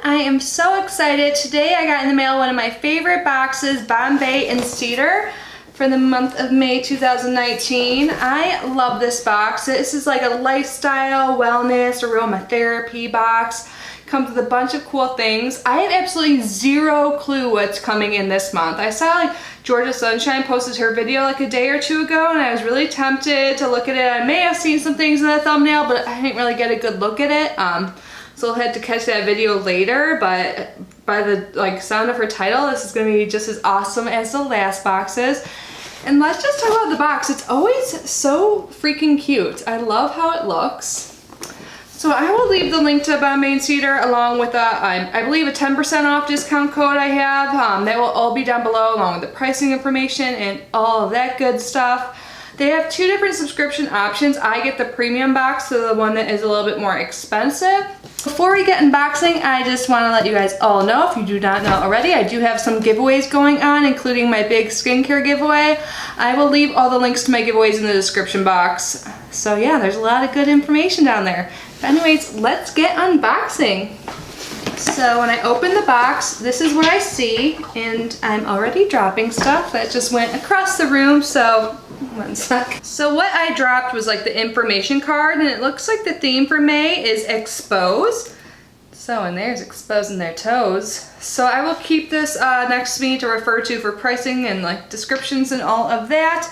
I am so excited. Today I got in the mail one of my favorite boxes, Bombay and Cedar, for the month of May 2019. I love this box. This is like a lifestyle, wellness, aromatherapy box. Comes with a bunch of cool things. I have absolutely zero clue what's coming in this month. I saw like Georgia Sunshine posted her video like a day or two ago, and I was really tempted to look at it. I may have seen some things in the thumbnail, but I didn't really get a good look at it. So I'll have to catch that video later, but by the sound of her title, this is gonna be just as awesome as the last boxes. And let's just talk about the box. It's always so freaking cute. I love how it looks. So I will leave the link to Bombay and Cedar along with I believe a 10% off discount code I have. That will all be down below along with the pricing information and all of that good stuff. They have two different subscription options. I get the premium box, so the one that is a little bit more expensive. Before we get unboxing, I just want to let you guys all know, if you do not know already, I do have some giveaways going on, including my big skincare giveaway. I will leave all the links to my giveaways in the description box. So yeah, there's a lot of good information down there. But anyways, let's get unboxing. So when I open the box, this is what I see, and I'm already dropping stuff that just went across the room, so one sec. So what I dropped was like the information card, and it looks like the theme for May is expose. So, and there's exposing their toes. So I will keep this next to me to refer to for pricing and like descriptions and all of that.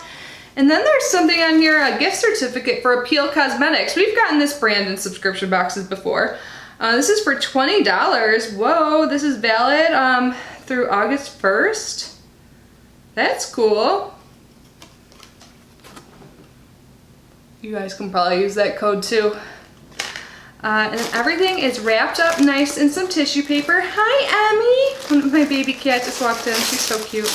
And then there's something on here, a gift certificate for Appeal Cosmetics. We've gotten this brand in subscription boxes before. This is for $20. Whoa, this is valid through August 1st. That's cool. You guys can probably use that code too. And then everything is wrapped up nice in some tissue paper. Hi, Emmy! My baby cat just walked in. She's so cute.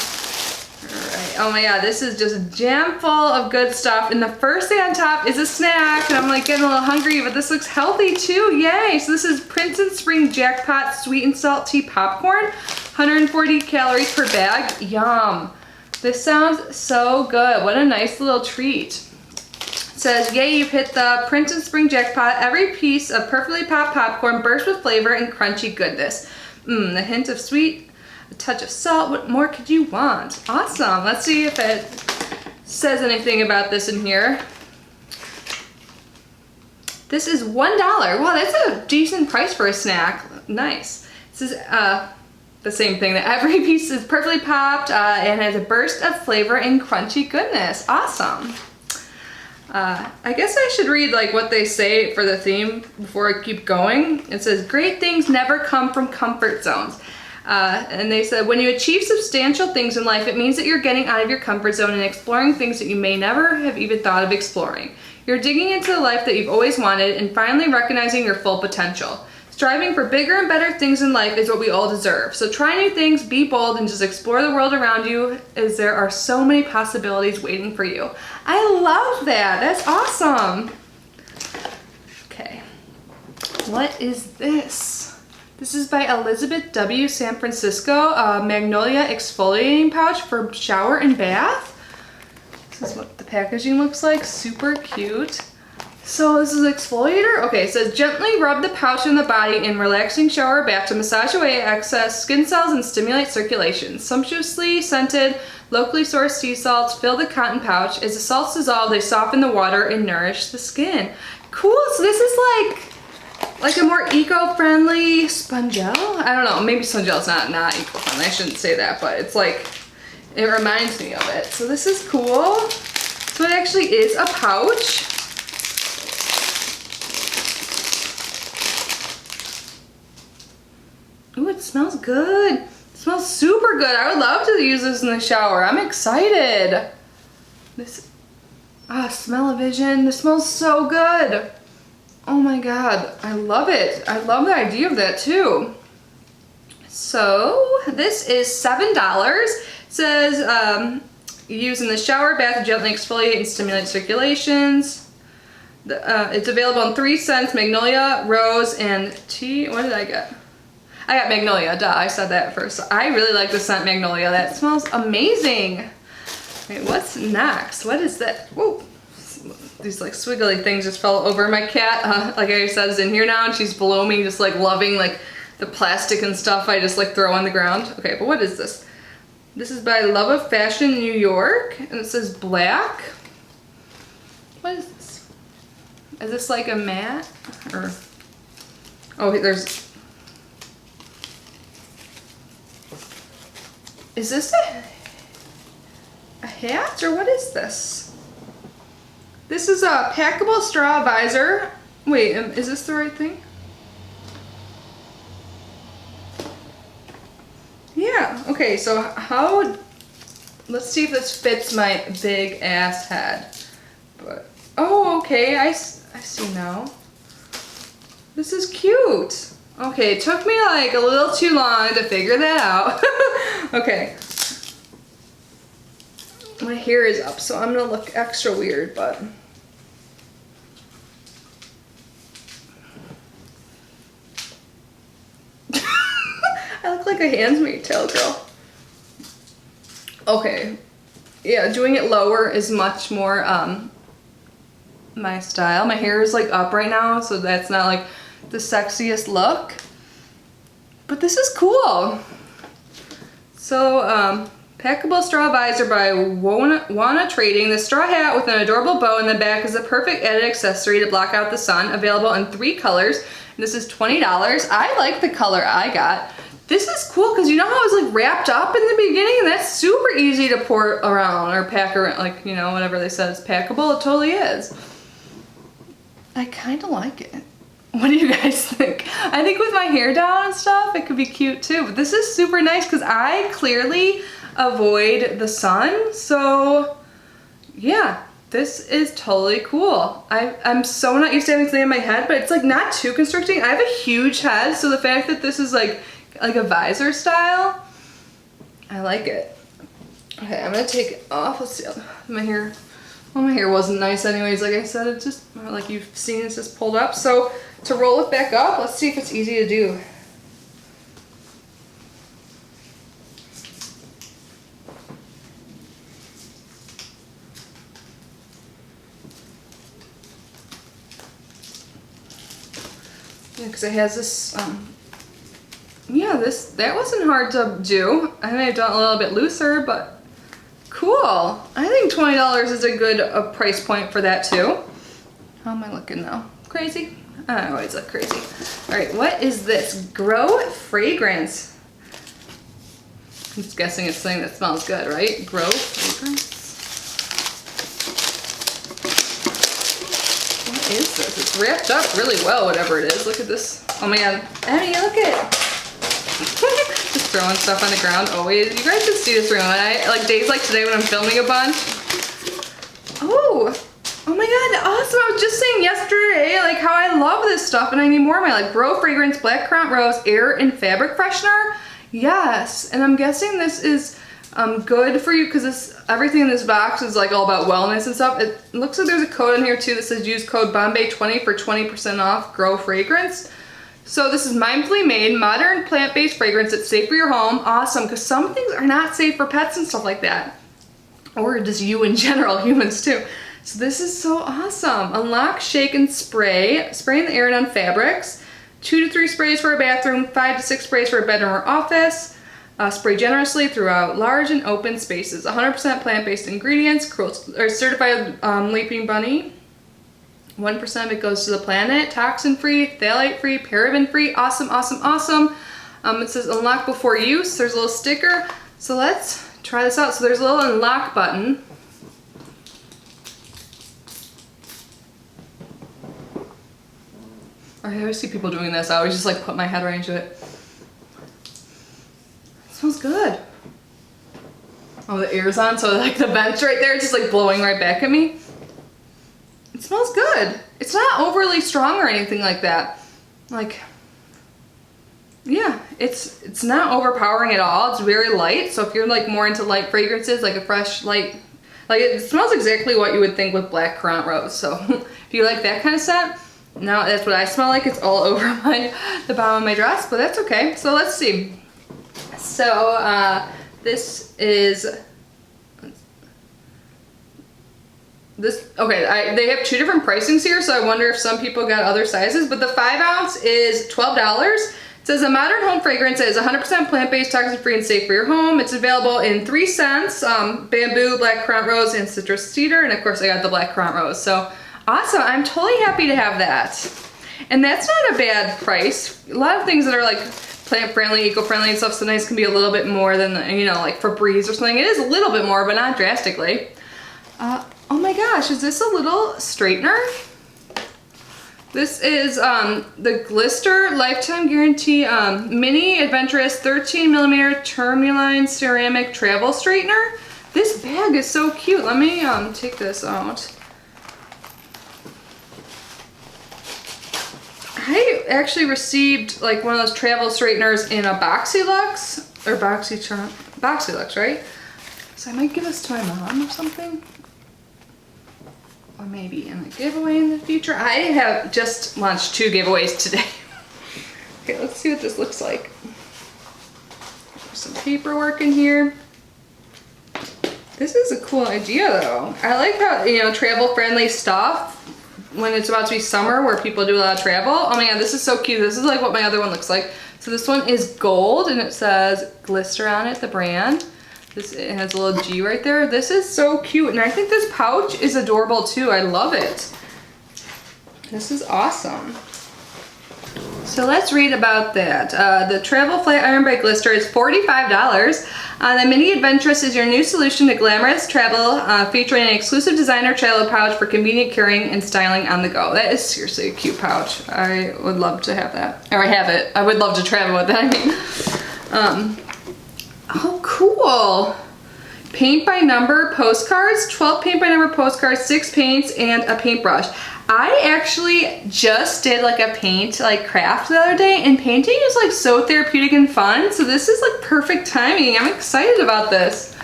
Alright, oh my god, this is just jam full of good stuff. And the first thing on top is a snack, and I'm like getting a little hungry, but this looks healthy too. Yay! So this is Prince and Spring Jackpot Sweet and Salty Popcorn. 140 calories per bag. Yum! This sounds so good. What a nice little treat. It says, yay, you've hit the Prince and Spring Jackpot. Every piece of perfectly popped popcorn bursts with flavor and crunchy goodness. A hint of sweet, a touch of salt. What more could you want? Awesome. Let's see if it says anything about this in here. This is $1. Wow, that's a decent price for a snack. Nice. This is the same thing, that every piece is perfectly popped and has a burst of flavor and crunchy goodness. Awesome. I guess I should read like what they say for the theme before I keep going. It says, great things never come from comfort zones. And they said, when you achieve substantial things in life, it means that you're getting out of your comfort zone and exploring things that you may never have even thought of exploring. You're digging into the life that you've always wanted and finally recognizing your full potential. Striving for bigger and better things in life is what we all deserve. So try new things, be bold, and just explore the world around you, as there are so many possibilities waiting for you. I love that. That's awesome. Okay. What is this? This is by Elizabeth W. San Francisco, Magnolia Exfoliating Pouch for shower and bath. This is what the packaging looks like. Super cute. So this is exfoliator. Okay, it says gently rub the pouch in the body in relaxing shower or bath to massage away excess skin cells and stimulate circulation. Sumptuously scented, locally sourced sea salts fill the cotton pouch. As the salts dissolve, they soften the water and nourish the skin. Cool, so this is like a more eco-friendly Spongel? I don't know, maybe Spongel's not eco-friendly, I shouldn't say that, but it's like, it reminds me of it. So this is cool. So it actually is a pouch. Ooh, it smells good. It smells super good. I would love to use this in the shower. I'm excited. This, smell-o-vision. This smells so good. Oh my god, I love it. I love the idea of that too. So this is $7. It says use in the shower, bath to gently exfoliate and stimulate circulations. It's available in 3 scents: Magnolia, Rose, and Tea. What did I get? I got Magnolia, duh, I said that first. I really like the scent Magnolia. That smells amazing. Okay, what's next? What is that? Whoa. These like swiggly things just fell over. My cat, like I said, is in here now, and she's below me just like loving like the plastic and stuff I just like throw on the ground. Okay, but what is this? This is by Love of Fashion New York, and it says black. What is this? Is this like a mat? Or, oh, there's, is this a hat, or what is this? This is a packable straw visor. Wait, is this the right thing? Yeah, okay, so how, let's see if this fits my big ass head. But, oh, okay, I see now. This is cute. Okay, it took me like a little too long to figure that out. Okay. My hair is up, so I'm gonna look extra weird, but. I look like a Handmaid's Tale girl. Okay. Yeah, doing it lower is much more my style. My hair is like up right now, so that's not like the sexiest look. But this is cool. So, packable straw visor by Wana Trading. The straw hat with an adorable bow in the back is a perfect added accessory to block out the sun. Available in 3 colors. And this is $20. I like the color I got. This is cool because you know how it was like wrapped up in the beginning? That's super easy to pour around or pack around, like, you know, whatever they said is packable. It totally is. I kind of like it. What do you guys think? I think with my hair down and stuff, it could be cute too. But this is super nice because I clearly avoid the sun. So yeah, this is totally cool. I'm so not used to having something in my head, but it's like not too constricting. I have a huge head, so the fact that this is like a visor style, I like it. Okay, I'm gonna take it off. Let's see, my hair, well, my hair wasn't nice anyways, like I said, it's just, like you've seen, it's just pulled up. So to roll it back up, let's see if it's easy to do. Yeah, because it has this, yeah, that wasn't hard to do. I may have done it a little bit looser, but cool. I think $20 is a good price point for that too. How am I looking now? Crazy? I always look crazy. All right, what is this? Grow Fragrance. I'm just guessing it's something that smells good, right? Grow Fragrance. What is this? It's wrapped up really well, whatever it is. Look at this. Oh my God. Emmy, look at it. Just throwing stuff on the ground always. You guys should see this room. Like days like today when I'm filming a bunch. Oh my God, awesome. I was just saying yesterday like how I love this stuff and I need more of my like Grow Fragrance Black Currant Rose Air and Fabric Freshener. Yes, and I'm guessing this is good for you because everything in this box is like all about wellness and stuff. It looks like there's a code in here too that says use code Bombay20 for 20% off Grow Fragrance. So this is mindfully made, modern plant-based fragrance that's safe for your home. Awesome, because some things are not safe for pets and stuff like that. Or just you in general, humans too. So this is so awesome. Unlock, shake, and spray. Spray in the air and on fabrics. 2 to 3 sprays for a bathroom, 5 to 6 sprays for a bedroom or office. Spray generously throughout large and open spaces. 100% plant-based ingredients, certified Leaping Bunny. 1% of it goes to the planet, toxin-free, phthalate-free, paraben-free. Awesome, awesome, awesome. It says unlock before use. There's a little sticker. So let's try this out. So there's a little unlock button. I always see people doing this. I always just like put my head right into it. It smells good. Oh, the air's on, so like the vent's right there, it's just like blowing right back at me. It smells good. It's not overly strong or anything like that. Like, yeah, it's not overpowering at all. It's very light. So if you're like more into light fragrances, like a fresh light, like it smells exactly what you would think with Black Currant Rose. So if you like that kind of scent, now that's what I smell like. It's all over the bottom of my dress, but that's okay. So let's see. So this is this. Okay, they have 2 different pricings here, so I wonder if some people got other sizes. But the 5 ounce is $12. It's says a modern home fragrance that is 100% plant-based, toxin-free, and safe for your home. It's available in 3 scents, bamboo, black currant rose, and citrus cedar. And of course I got the black currant rose. So awesome, I'm totally happy to have that. And that's not a bad price. A lot of things that are like plant-friendly, eco-friendly and stuff sometimes can be a little bit more than, you know, like Febreze or something. It is a little bit more, but not drastically. Oh my gosh, is this a little straightener? This is the Glister Lifetime Guarantee Mini Adventurous 13mm Tourmaline Ceramic Travel Straightener. This bag is so cute. Let me take this out. I actually received like one of those travel straighteners in a BoxyLux, or BoxyLux, right? So I might give this to my mom or something. Or maybe in a giveaway in the future. I have just launched 2 giveaways today. Okay, let's see what this looks like. There's some paperwork in here. This is a cool idea though. I like how, you know, travel friendly stuff when it's about to be summer where people do a lot of travel. Oh my god, this is so cute. This is like what my other one looks like. So this one is gold and it says Glister on it, the brand. It has a little G right there. This is so cute, and I think this pouch is adorable too. I love it. This is awesome. So let's read about that. The Travel Flat Iron by Glister is $45. The Mini Adventurous is your new solution to glamorous travel, featuring an exclusive designer travel pouch for convenient carrying and styling on the go. That is seriously a cute pouch. I would love to have that. Or I have it. I would love to travel with that, I mean. Oh, cool. Paint by number postcards, 12 paint by number postcards, 6 paints, and a paintbrush. I actually just did like a paint like craft the other day, and painting is like so therapeutic and fun. So this is like perfect timing. I'm excited about this.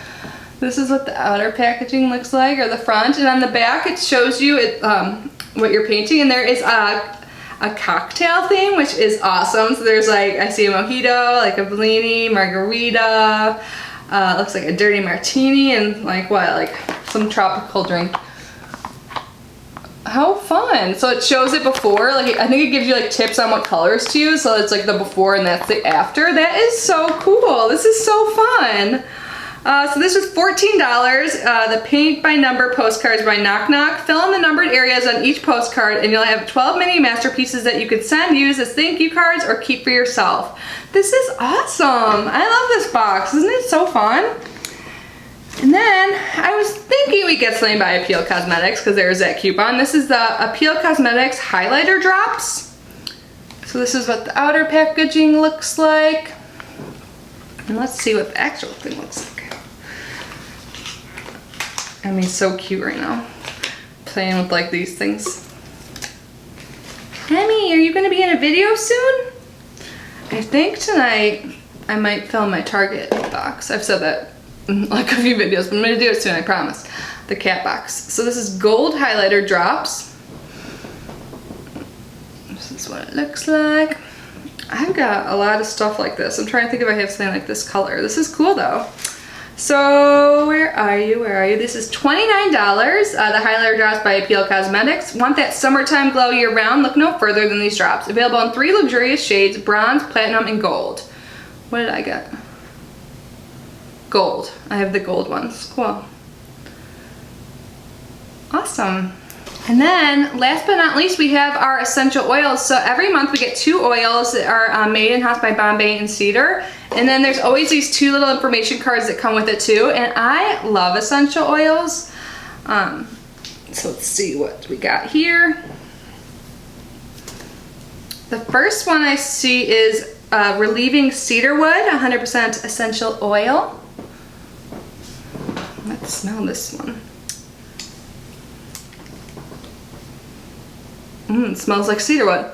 This is what the outer packaging looks like, or the front, and on the back it shows you what you're painting, and there is a cocktail theme, which is awesome. So there's like, I see a mojito, like a Bellini, margarita, looks like a dirty martini, and like what, like some tropical drink. How fun. So it shows it before, like I think it gives you like tips on what colors to use. So it's like the before and that's the after. That is so cool. This is so fun. So this was $14. The paint by number postcards by Knock Knock. Fill in the numbered areas on each postcard and you'll have 12 mini masterpieces that you could send, use as thank you cards, or keep for yourself. This is awesome. I love this box. Isn't it so fun? And then I was thinking we'd get something by Appeal Cosmetics because there's that coupon. This is the Appeal Cosmetics Highlighter Drops. So this is what the outer packaging looks like. And let's see what the actual thing looks like. I mean, so cute right now. Playing with like these things. Emmy, are you gonna be in a video soon? I think tonight I might film my Target box. I've said that in like a few videos, but I'm gonna do it soon, I promise. The cat box. So this is gold highlighter drops. This is what it looks like. I've got a lot of stuff like this. I'm trying to think if I have something like this color. This is cool though. So where are you? Where are you? This is $29. The highlighter drops by Appeal Cosmetics. Want that summertime glow year round? Look no further than these drops. Available in 3 luxurious shades: bronze, platinum, and gold. What did I get? Gold. I have the gold ones. Cool. Awesome. And then, last but not least, we have our essential oils. So every month we get 2 oils that are made in-house by Bombay and Cedar. And then there's always these 2 little information cards that come with it too. And I love essential oils. So let's see what we got here. The first one I see is Relieving Cedarwood, 100% essential oil. Let's smell this one. It smells like cedarwood.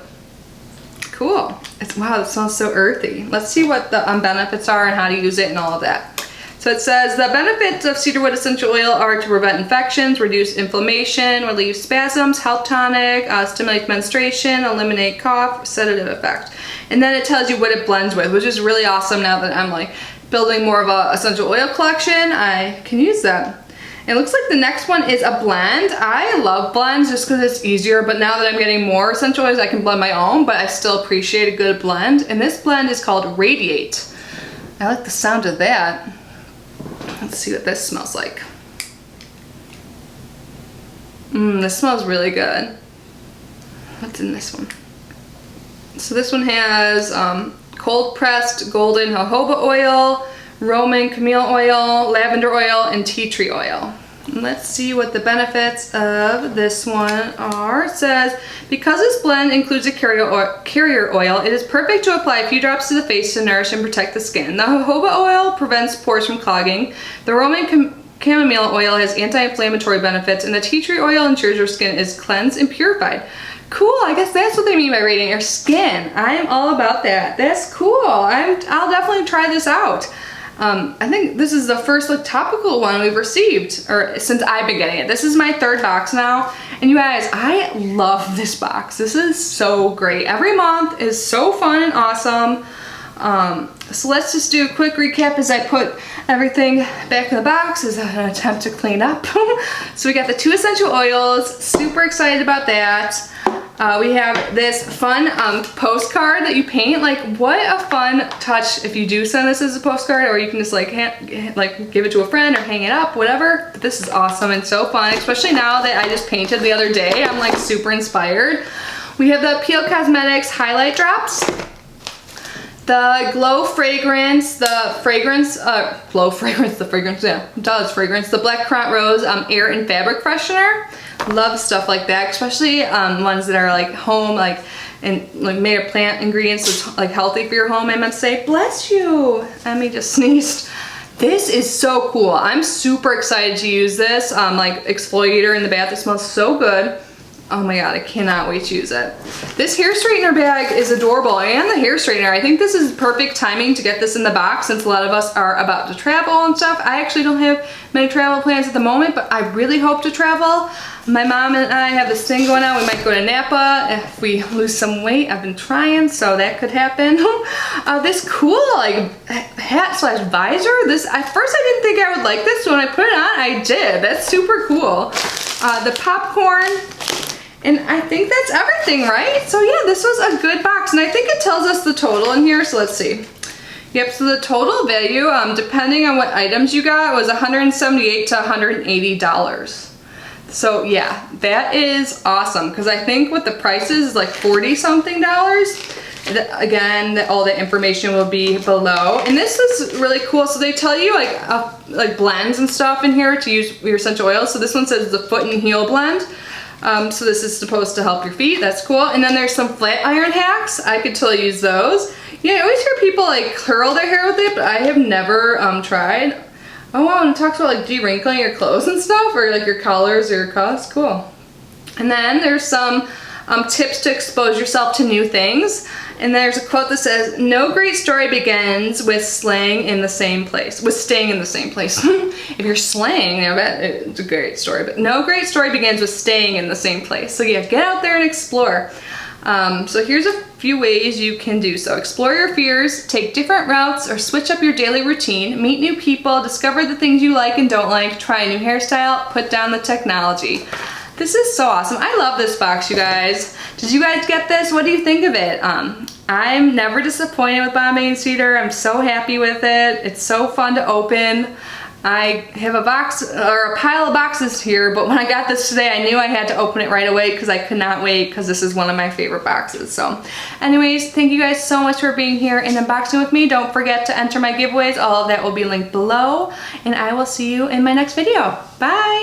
Cool. Wow, it smells so earthy. Let's see what the benefits are and how to use it and all of that. So it says the benefits of cedarwood essential oil are to prevent infections, reduce inflammation, relieve spasms, health tonic, stimulate menstruation, eliminate cough, sedative effect. And then it tells you what it blends with, which is really awesome now that I'm like building more of a essential oil collection. I can use that. It looks like the next one is a blend. I love blends just because it's easier, but now that I'm getting more essential oils, I can blend my own, but I still appreciate a good blend. And this blend is called Radiate. I like the sound of that. Let's see what this smells like. This smells really good. What's in this one? So this one has cold pressed golden jojoba oil, Roman camille oil, lavender oil, and tea tree oil. And let's see what the benefits of this one are. It says, because this blend includes a carrier oil, it is perfect to apply a few drops to the face to nourish and protect the skin. The jojoba oil prevents pores from clogging. The Roman chamomile oil has anti-inflammatory benefits, and the tea tree oil ensures your skin is cleansed and purified. Cool, I guess that's what they mean by radiating your skin. I'm all about that. That's cool. I'll definitely try this out. I think this is the first like topical one we've received, or since I've been getting it. This is my 3rd box now, and you guys, I love this box. This is so great. Every month is so fun and awesome. So let's just do a quick recap as I put everything back in the box as an attempt to clean up. So we got the 2 essential oils, super excited about that. We have this fun postcard that you paint. Like, what a fun touch if you do send this as a postcard, or you can just like give it to a friend or hang it up, whatever. But this is awesome and so fun, especially now that I just painted the other day. I'm like super inspired. We have the Peel Cosmetics highlight drops, the Glow fragrance, the fragrance, Glow fragrance, the fragrance, yeah, does fragrance, the Black Currant Rose air and fabric freshener. Love stuff like that, especially ones that are like home, like made of plant ingredients, so it's like healthy for your home. I meant to say, bless you. Emmy just sneezed. This is so cool. I'm super excited to use this like exfoliator in the bath. It smells so good. Oh my god, I cannot wait to use it. This hair straightener bag is adorable, and the hair straightener. I think this is perfect timing to get this in the box since a lot of us are about to travel and stuff. I actually don't have many travel plans at the moment, but I really hope to travel. My mom and I have this thing going on. We might go to Napa if we lose some weight. I've been trying, so that could happen. This cool like hat slash visor. This, at first I didn't think I would like this, so when I put it on, I did. That's super cool. The popcorn. And I think that's everything, right? So yeah, this was a good box, and I think it tells us the total in here, so let's see. Yep, so the total value, depending on what items you got, was $178 to $180. So yeah, that is awesome, because I think with the prices is like 40-something dollars. Again, all the information will be below. And this is really cool. So they tell you like blends and stuff in here to use your essential oils. So this one says the foot and heel blend. So this is supposed to help your feet. That's cool. And then there's some flat iron hacks. I could totally use those. Yeah, I always hear people like curl their hair with it, but I have never tried. Oh wow, and it talks about like de-wrinkling your clothes and stuff, or like your collars or your cuffs. Cool. And then there's some tips to expose yourself to new things. And there's a quote that says, "No great story begins with staying in the same place." If you're slaying, I bet it's a great story, but no great story begins with staying in the same place. So yeah, get out there and explore. So here's a few ways you can do so. Explore your fears, take different routes, or switch up your daily routine, meet new people, discover the things you like and don't like, try a new hairstyle, put down the technology. This is so awesome. I love this box, you guys. Did you guys get this? What do you think of it? I'm never disappointed with Bombay Cedar. I'm so happy with it. It's so fun to open. I have a box, or a pile of boxes here, but when I got this today, I knew I had to open it right away because I could not wait, because this is one of my favorite boxes. So anyways, thank you guys so much for being here and unboxing with me. Don't forget to enter my giveaways. All of that will be linked below, and I will see you in my next video. Bye!